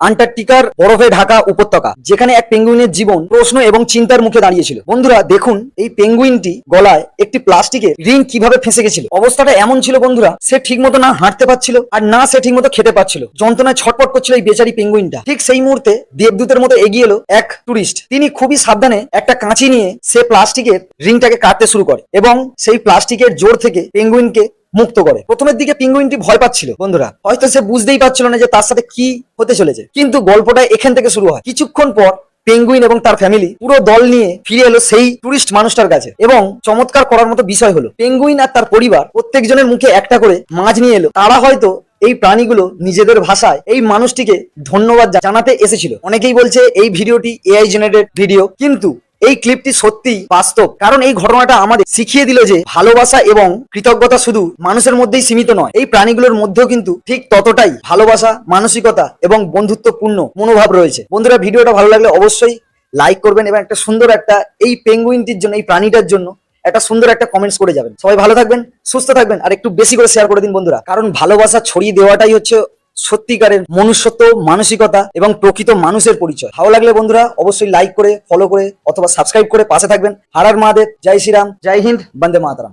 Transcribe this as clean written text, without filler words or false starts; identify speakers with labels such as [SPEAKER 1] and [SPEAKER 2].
[SPEAKER 1] আন্টার্কটিকার বরফে ঢাকা উপত্যকা, যেখানে এক পেঙ্গুইনের জীবন প্রশ্ন এবং চিন্তার মুখে দাঁড়িয়েছিল। বন্ধুরা দেখুন, এই পেঙ্গুইনটি গলায় একটি প্লাস্টিকের রিং কিভাবে ফেঁসে গেছিল। অবস্থাটা এমন ছিল বন্ধুরা, সে ঠিকমতো না হাঁটতে পারছিল আর না সে ঠিকমতো খেতে পারছিল। যন্ত্রণায় ছটফট করছিল এই বেচারি পেঙ্গুইনটা। ঠিক সেই মুহূর্তে দেবদূতের মতো এগিয়ে এলো এক টুরিস্ট। তিনি খুবই সাবধানে একটা কাঁচি নিয়ে সে প্লাস্টিকের রিংটাকে কাটতে শুরু করে এবং সেই প্লাস্টিকের জোর থেকে পেঙ্গুইনকে মুক্ত করে। প্রথমের দিকে পেঙ্গুইনটি ভয় পাচ্ছিল বন্ধুরা, হয়তো সে বুঝতেই পারছিল না যে তার সাথে কি হতে চলেছে। কিন্তু গল্পটা এখান থেকে শুরু হয়। কিছুক্ষণ পর পেঙ্গুইন এবং তার ফ্যামিলি পুরো দল নিয়ে ফিরে এলো সেই টুরিস্ট মানুষটার কাছে এবং চমৎকার করার মতো বিষয় হলো, পেঙ্গুইন আর তার পরিবার প্রত্যেকজনের মুখে একটা করে মাছ নিয়ে এলো। তারা হয়তো এই প্রাণীগুলো নিজেদের ভাষায় এই মানুষটিকে ধন্যবাদ জানাতে এসেছিল। অনেকেই বলছে এই ভিডিওটি এআই জেনারেটেড ভিডিও, কিন্তু এই ক্লিপটি সত্যি বাস্তব, কারণ এই ঘটনাটা আমাদের শিখিয়ে দিল যে ভালোবাসা এবং কৃতজ্ঞতা শুধু মানুষের মধ্যেই সীমিত নয়, এই প্রাণীগুলোর মধ্যেও কিন্তু ঠিক ততটাই ভালোবাসা, মানসিকতা এবং বন্ধুত্বপূর্ণ মনোভাব রয়েছে। বন্ধুরা ভিডিওটা ভালো লাগলে অবশ্যই লাইক করবেন এবং একটা সুন্দর একটা এই পেঙ্গুইনটির জন্য, এই প্রাণীটার জন্য একটা সুন্দর একটা কমেন্টস করে যাবেন। সবাই ভালো থাকবেন, সুস্থ থাকবেন আর একটু বেশি করে শেয়ার করে দিন বন্ধুরা, কারণ ভালোবাসা ছড়িয়ে দেওয়াটাই হচ্ছে সত্যিকারের মনুষ্যত্ব, মানসিকতা এবং প্রকৃত মানুষের পরিচয়। ভালো লাগলে বন্ধুরা অবশ্যই লাইক করে, ফলো করে অথবা সাবস্ক্রাইব করে পাশে থাকবেন। হর হর মহাদেব, জয় শ্রীরাম, জয় হিন্দ, বন্দে মাতরম।